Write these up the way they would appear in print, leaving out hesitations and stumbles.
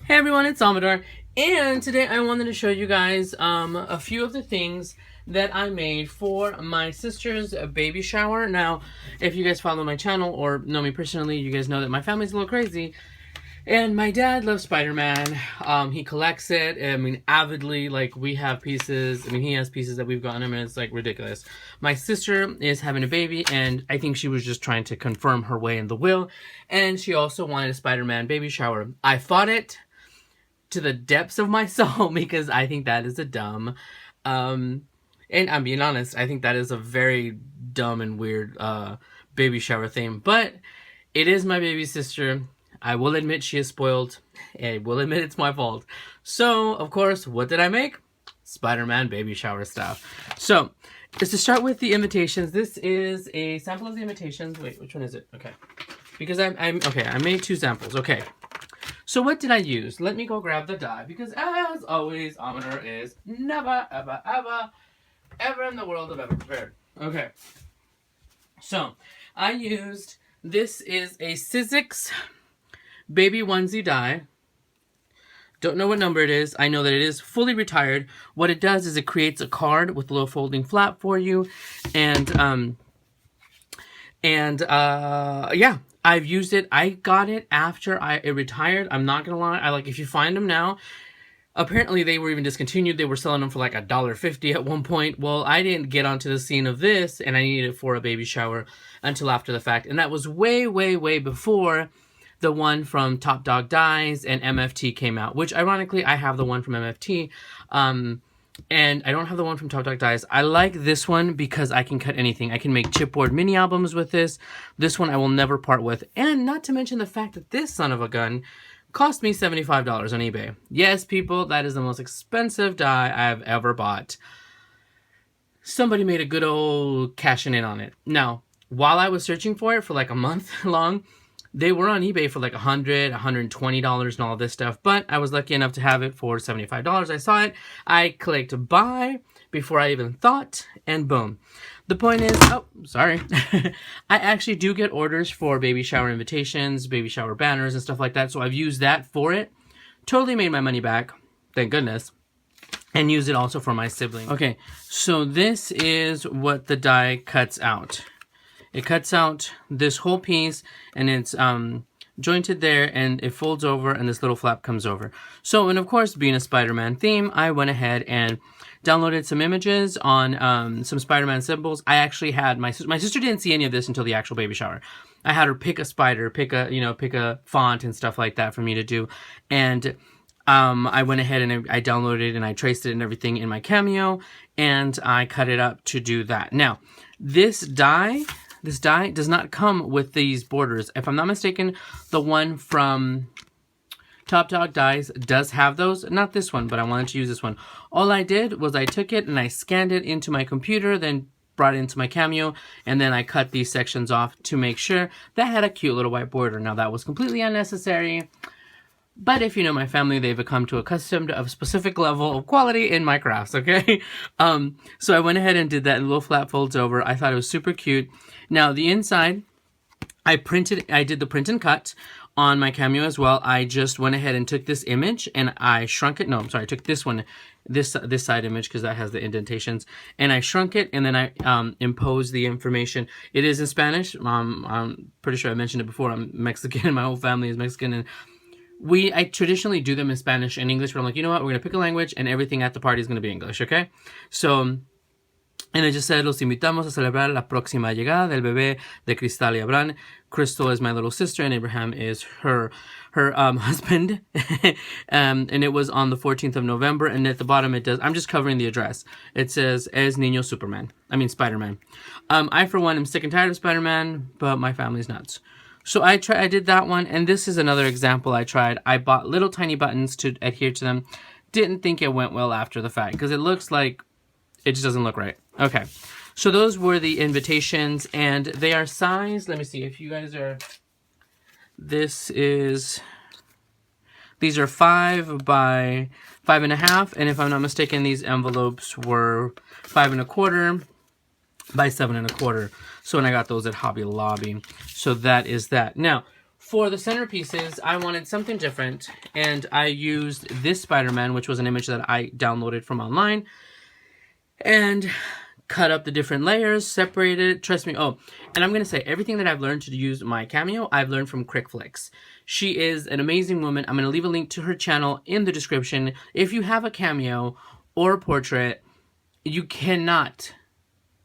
Hey everyone, it's Salvador, and today I wanted to show you guys a few of the things that I made for my sister's baby shower. Now, if you guys follow my channel or know me personally, you guys know that my family's a little crazy. And my dad loves Spider-Man. He collects it, I mean, avidly. Like, we have pieces, I mean, he has pieces that we've gotten him, and it's, like, ridiculous. My sister is having a baby, and I think she was just trying to confirm her way in the will. And she also wanted a Spider-Man baby shower. I fought it to the depths of my soul because I think that is a dumb, and I'm being honest, I think that is a very dumb and weird baby shower theme. But it is my baby sister. I will admit she is spoiled. I will admit it's my fault. So, of course, what did I make? Spider-Man baby shower stuff. So, just to start with the invitations, this is a sample of the invitations. Wait, which one is it? Okay. Because I made two samples. Okay. So what did I use? Let me go grab the die, because as always, Amador is never, ever, ever, ever in the world of ever prepared. Okay. So, I used, this is a Sizzix baby onesie die. Don't know what number it is. I know that it is fully retired. What it does is it creates a card with a little folding flap for you. And yeah. I've used it. I got it after it retired. I'm not gonna lie. If you find them now, apparently they were even discontinued. They were selling them for like $1.50 at one point. Well, I didn't get onto the scene of this, and I needed it for a baby shower until after the fact. And that was way, way, way before the one from Top Dog Dies and MFT came out, which ironically, I have the one from MFT. And I don't have the one from Top Dog Dies. I like this one because I can cut anything. I can make chipboard mini albums with this. This one I will never part with. And not to mention the fact that this son of a gun cost me $75 on eBay. Yes, people, that is the most expensive die I've ever bought. Somebody made a good old cashing in on it. Now, while I was searching for it for like a month long, they were on eBay for like $100, $120 and all this stuff, but I was lucky enough to have it for $75. I saw it, I clicked buy before I even thought, and boom. The point is, oh, sorry. I actually do get orders for baby shower invitations, baby shower banners and stuff like that, so I've used that for it. Totally made my money back, thank goodness. And use it also for my sibling. Okay, so this is what the die cuts out. It cuts out this whole piece, and it's jointed there, and it folds over, and this little flap comes over. So, and of course, being a Spider-Man theme, I went ahead and downloaded some images on some Spider-Man symbols. I actually had my sister didn't see any of this until the actual baby shower. I had her pick a spider, pick a font and stuff like that for me to do, and I went ahead and I downloaded and I traced it and everything in my Cameo, and I cut it up to do that. Now, this die does not come with these borders. If I'm not mistaken, the one from Top Dog Dies does have those. Not this one, but I wanted to use this one. All I did was I took it and I scanned it into my computer, then brought it into my Cameo, and then I cut these sections off to make sure that had a cute little white border. Now, that was completely unnecessary, but if you know my family, they've become to accustomed of a specific level of quality in my crafts, okay? So I went ahead and did that, and the little flap folds over. I thought it was super cute. Now, the inside, I did the print and cut on my Cameo as well. I just went ahead and took this image, and I shrunk it. No, I'm sorry, I took this one, this side image, because that has the indentations, and I shrunk it, and then I imposed the information. It is in Spanish. I'm pretty sure I mentioned it before. I'm Mexican, my whole family is Mexican, and I traditionally do them in Spanish and English, but I'm like, you know what, we're going to pick a language, and everything at the party is going to be English, okay? So, and I just said, los invitamos a celebrar la próxima llegada del bebé de Cristal y Abraham. Crystal is my little sister, and Abraham is her husband. And it was on the 14th of November, and at the bottom it does, I'm just covering the address. It says, Es Niño Spider-Man. I, for one, am sick and tired of Spider-Man, but my family's nuts. So I did that one, and this is another example I tried. I bought little tiny buttons to adhere to them. Didn't think it went well after the fact, because it looks like it just doesn't look right. Okay, so those were the invitations, and they are sized, let me see if you guys are, these are 5 by 5.5, and if I'm not mistaken, these envelopes were 5 1/4 by 7 1/4. So when I got those at Hobby Lobby. So that is that. Now, For the centerpieces, I wanted something different, and I used this Spider-Man, which was an image that I downloaded from online, and cut up the different layers, separated it. Trust me. Oh, and I'm going to say everything that I've learned to use my cameo, I've learned from Crickflix. She is an amazing woman. I'm going to leave a link to her channel in the description. If you have a cameo or a portrait, you cannot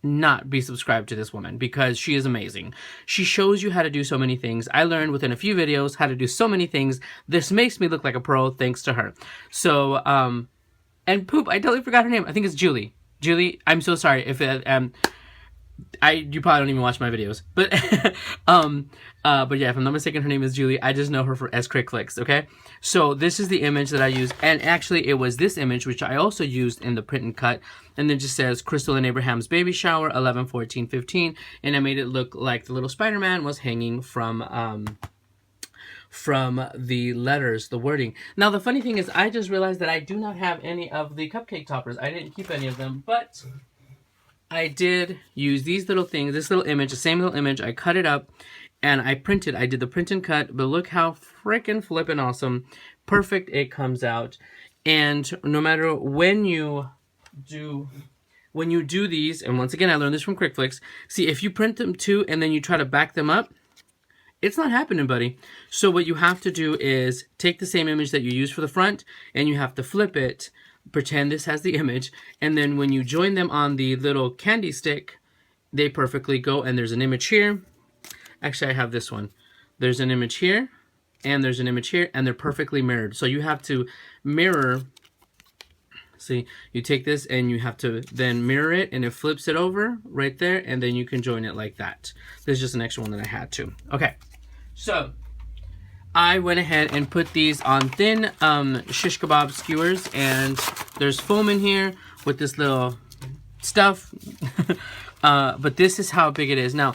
not be subscribed to this woman because she is amazing. She shows you how to do so many things. I learned within a few videos how to do so many things. This makes me look like a pro thanks to her. So, and poop, I totally forgot her name. I think it's Julie. Julie, I'm so sorry if you probably don't even watch my videos, but but yeah, if I'm not mistaken, her name is Julie. I just know her as Crickflix. Okay, so this is the image that I used, and actually it was this image which I also used in the print and cut, and it just says Crystal and Abraham's baby shower 11/14/15, and I made it look like the little Spider-Man was hanging from the letters, the wording. Now, the funny thing is, I just realized that I do not have any of the Cupcake Toppers. I didn't keep any of them, but I did use these little things, this little image, the same little image. I cut it up, and I printed. I did the print and cut, but look how freaking flippin' awesome. Perfect it comes out. And no matter when you do these, and once again, I learned this from Crickflix. See, if you print them too, and then you try to back them up, it's not happening, buddy. So what you have to do is take the same image that you use for the front, and you have to flip it, pretend this has the image, and then when you join them on the little candy stick, they perfectly go, and there's an image here. Actually, I have this one. There's an image here, and there's an image here, and they're perfectly mirrored. So you have to mirror. See, you take this, and you have to then mirror it, and it flips it over right there, and then you can join it like that. There's just an extra one that I had to. Okay. So, I went ahead and put these on thin shish kebab skewers, and there's foam in here with this little stuff, but this is how big it is. Now,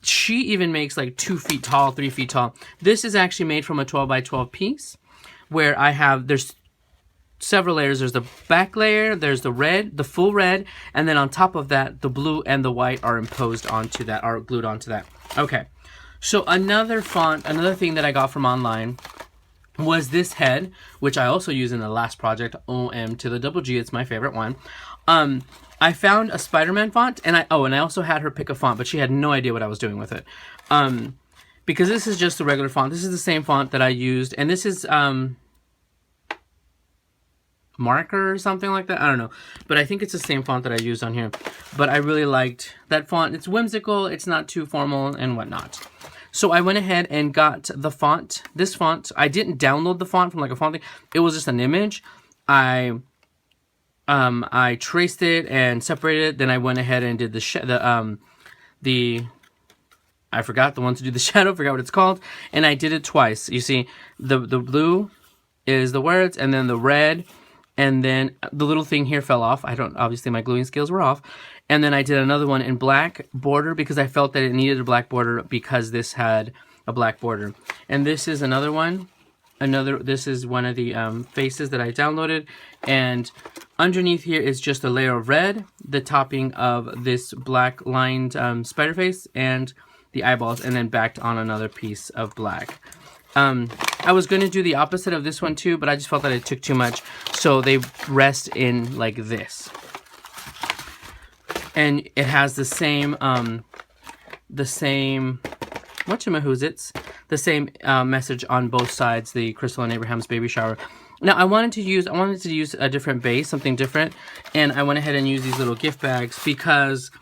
she even makes like 2 feet tall, 3 feet tall. This is actually made from a 12 by 12 piece, where there's several layers. There's the back layer, there's the red, the full red, and then on top of that, the blue and the white are imposed onto that, are glued onto that. Okay. So another thing that I got from online was this head, which I also used in the last project, OM to the double G. It's my favorite one. I found a Spiderman font, and I also had her pick a font, but she had no idea what I was doing with it. Because this is just a regular font. This is the same font that I used, and this is marker or something like that. I don't know, but I think it's the same font that I used on here. But I really liked that font. It's whimsical, it's not too formal and whatnot. So I went ahead and got the font, this font. I didn't download the font from like a font thing. It was just an image. I traced it and separated it. Then I went ahead and did I forgot the one to do the shadow, forgot what it's called. And I did it twice. You see, the blue is the words, and then the red, and then the little thing here fell off. Obviously my gluing skills were off. And then I did another one in black border because I felt that it needed a black border because this had a black border. And this is another one. This is one of the faces that I downloaded. And underneath here is just a layer of red, the topping of this black lined spider face, and the eyeballs, and then backed on another piece of black. I was going to do the opposite of this one too, but I just felt that it took too much. So they rest in like this. And it has the same whatchamahoozits, the same message on both sides, the Crystal and Abraham's baby shower. Now I wanted to use a different base, something different, and I went ahead and used these little gift bags because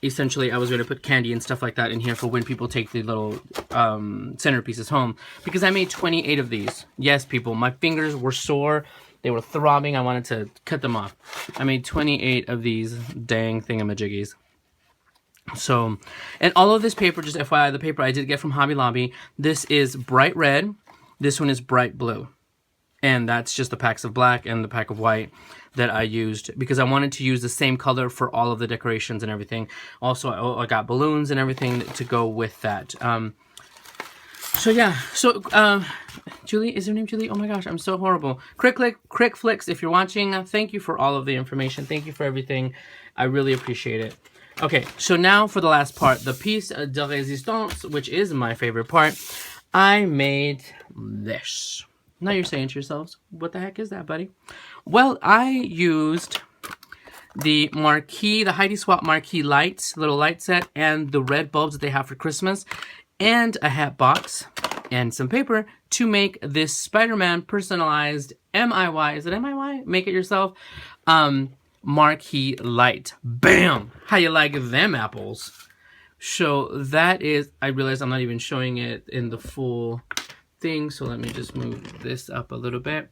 essentially I was going to put candy and stuff like that in here for when people take the little centerpieces home, because I made 28 of these. Yes, people, my fingers were sore. They were throbbing. I wanted to cut them off. I made 28 of these dang thingamajiggies. So, and all of this paper, just FYI, the paper I did get from Hobby Lobby, this is bright red. This one is bright blue. And that's just the packs of black and the pack of white that I used because I wanted to use the same color for all of the decorations and everything. Also, I got balloons and everything to go with that. So yeah, Julie, is her name Julie? Oh my gosh, I'm so horrible. Crickflix, if you're watching, thank you for all of the information. Thank you for everything. I really appreciate it. Okay, so now for the last part, the piece de résistance, which is my favorite part. I made this. Now you're saying to yourselves, what the heck is that, buddy? Well, I used the marquee, the Heidi Swap marquee lights, little light set, and the red bulbs that they have for Christmas, and a hat box and some paper to make this Spider-Man personalized MIY. Is it MIY? Make it yourself. Marquee light. Bam! How you like them apples? So that is, I realize I'm not even showing it in the full thing, so let me just move this up a little bit.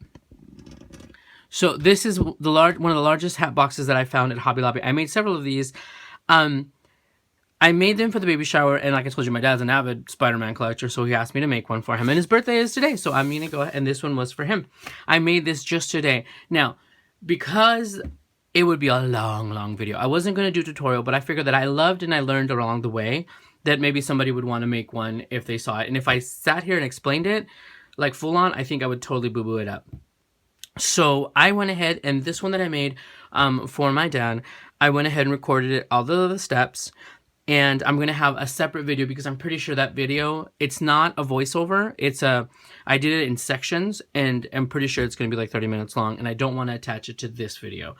So this is one of the largest hat boxes that I found at Hobby Lobby. I made several of these. I made them for the baby shower, and like I told you, my dad's an avid Spider-Man collector, so he asked me to make one for him. And his birthday is today, so I'm going to go ahead, and this one was for him. I made this just today. Now, because it would be a long video, I wasn't going to do a tutorial, but I figured that I loved and I learned along the way that maybe somebody would want to make one if they saw it. And if I sat here and explained it, like full on, I think I would totally boo-boo it up. So I went ahead, and this one that I made for my dad, I went ahead and recorded it, all the steps. And I'm going to have a separate video because I'm pretty sure that video, it's not a voiceover. I did it in sections, and I'm pretty sure it's going to be like 30 minutes long, and I don't want to attach it to this video.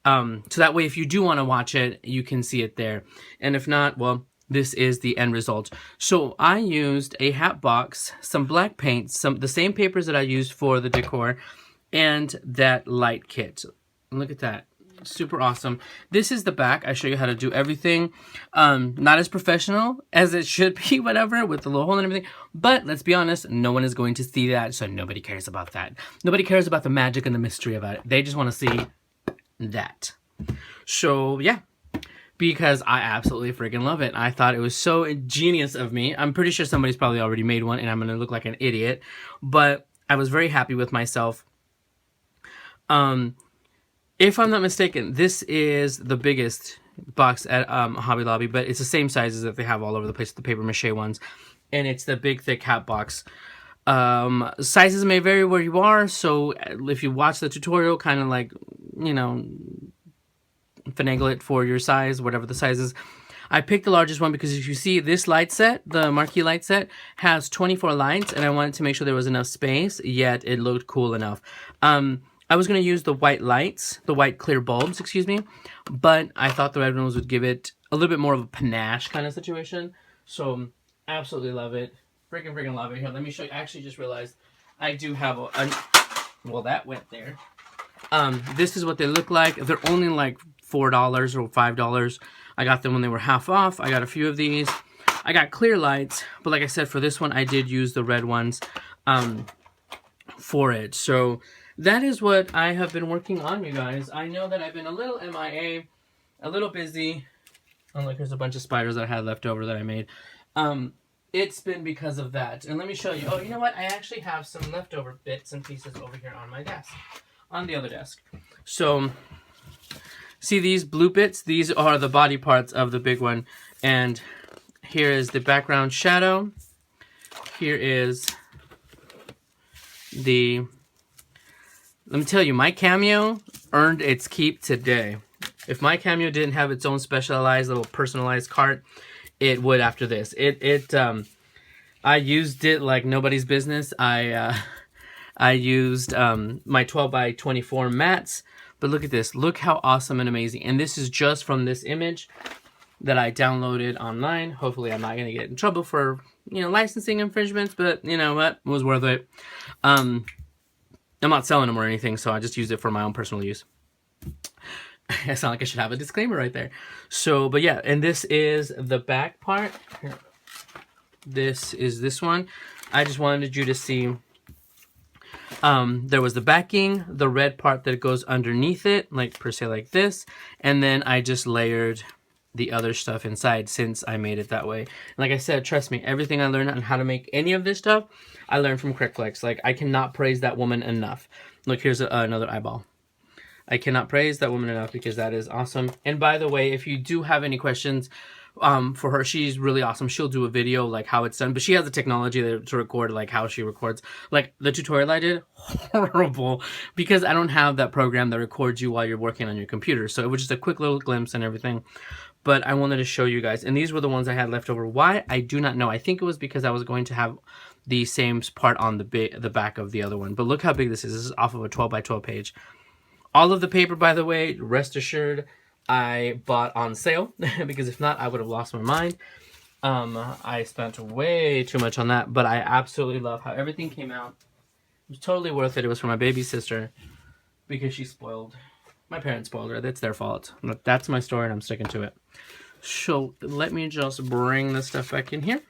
So that way, if you do want to watch it, you can see it there. And if not, well, this is the end result. So I used a hat box, some black paint, the same papers that I used for the decor, and that light kit. Look at that. Super awesome. This is the back. I show you how to do everything. Not as professional as it should be, whatever, with the little hole and everything. But let's be honest, no one is going to see that, so nobody cares about that. Nobody cares about the magic and the mystery about it. They just want to see that. So, yeah. Because I absolutely freaking love it. I thought it was so genius of me. I'm pretty sure somebody's probably already made one, and I'm going to look like an idiot. But I was very happy with myself. If I'm not mistaken, this is the biggest box at Hobby Lobby, but it's the same sizes that they have all over the place, the paper mache ones. And it's the big, thick hat box. Sizes may vary where you are, so if you watch the tutorial, kind of like, you know, finagle it for your size, whatever the size is. I picked the largest one because if you see this light set, the marquee light set, has 24 lights, and I wanted to make sure there was enough space, yet it looked cool enough. I was going to use the white lights, the white clear bulbs, excuse me, but I thought the red ones would give it a little bit more of a panache kind of situation. So, absolutely love it. Freaking love it. Here, let me show you. I actually just realized I do have well, that went there. This is what they look like. They're only like $4 or $5. I got them when they were half off. I got a few of these. I got clear lights, but like I said, for this one, I did use the red ones for it. So that is what I have been working on, you guys. I know that I've been a little MIA, a little busy. Oh, look, there's a bunch of spiders that I had left over that I made. It's been because of that. And let me show you. Oh, you know what? I actually have some leftover bits and pieces over here on my desk, on the other desk. So, see these blue bits? These are the body parts of the big one. And here is the background shadow. Here is the... Let me tell you, my cameo earned its keep today. If my cameo didn't have its own specialized little personalized cart, it would after this. I used it like nobody's business. I used my 12 by 24 mats. But look at this. Look how awesome and amazing. And this is just from this image that I downloaded online. Hopefully I'm not going to get in trouble for, you know, licensing infringements. But you know what? It was worth it. I'm not selling them or anything, so I just use it for my own personal use. I sound like I should have a disclaimer right there. So, but yeah, and this is the back part. Here. This is this one. I just wanted you to see. There was the backing, the red part that goes underneath it, like per se like this, and then I just layered the other stuff inside since I made it that way. And like I said, trust me, everything I learned on how to make any of this stuff, I learned from Crickflex. Like, I cannot praise that woman enough. Look, here's another eyeball. I cannot praise that woman enough because that is awesome. And by the way, if you do have any questions for her, she's really awesome. She'll do a video like how it's done, but she has the technology to record like how she records. Like the tutorial I did, horrible, because I don't have that program that records you while you're working on your computer. So it was just a quick little glimpse and everything. but I wanted to show you guys. And these were the ones I had left over. Why? I do not know. I think it was because I was going to have the same part on the back of the other one. But look how big this is. This is off of a 12 by 12 page. All of the paper, by the way, rest assured, I bought on sale because if not, I would have lost my mind. I spent way too much on that, but I absolutely love how everything came out. It was totally worth it. It was for my baby sister because she spoiled. My parents spoiled her. That's their fault. That's my story, and I'm sticking to it. So let me just bring this stuff back in here.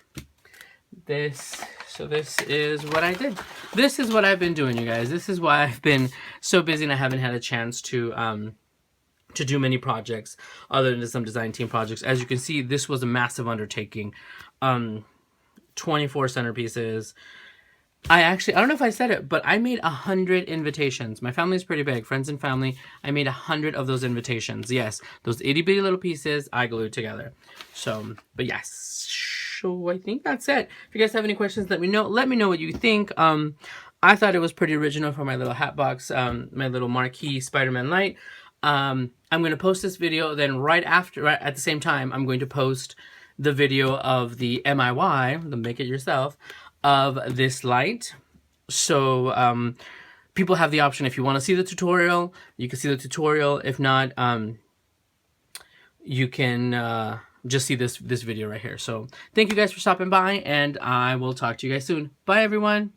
So this is what I did. This is what I've been doing, you guys. This is why I've been so busy and I haven't had a chance to do many projects other than some design team projects. As you can see, this was a massive undertaking. 24 centerpieces. I don't know if I said it, but I made 100 invitations. My family is pretty big, friends and family. I made 100 of those invitations. Yes, those itty bitty little pieces I glued together. So, but yes. So I think that's it. If you guys have any questions, let me know. Let me know what you think. I thought it was pretty original for my little hat box, my little marquee Spider-Man light. I'm going to post this video, then right at the same time, I'm going to post the video of the MIY, the make it yourself, of this light. So people have the option, if you want to see the tutorial, you can see the tutorial. If not, you can just see this video right here. So thank you guys for stopping by, and I will talk to you guys soon. Bye, everyone.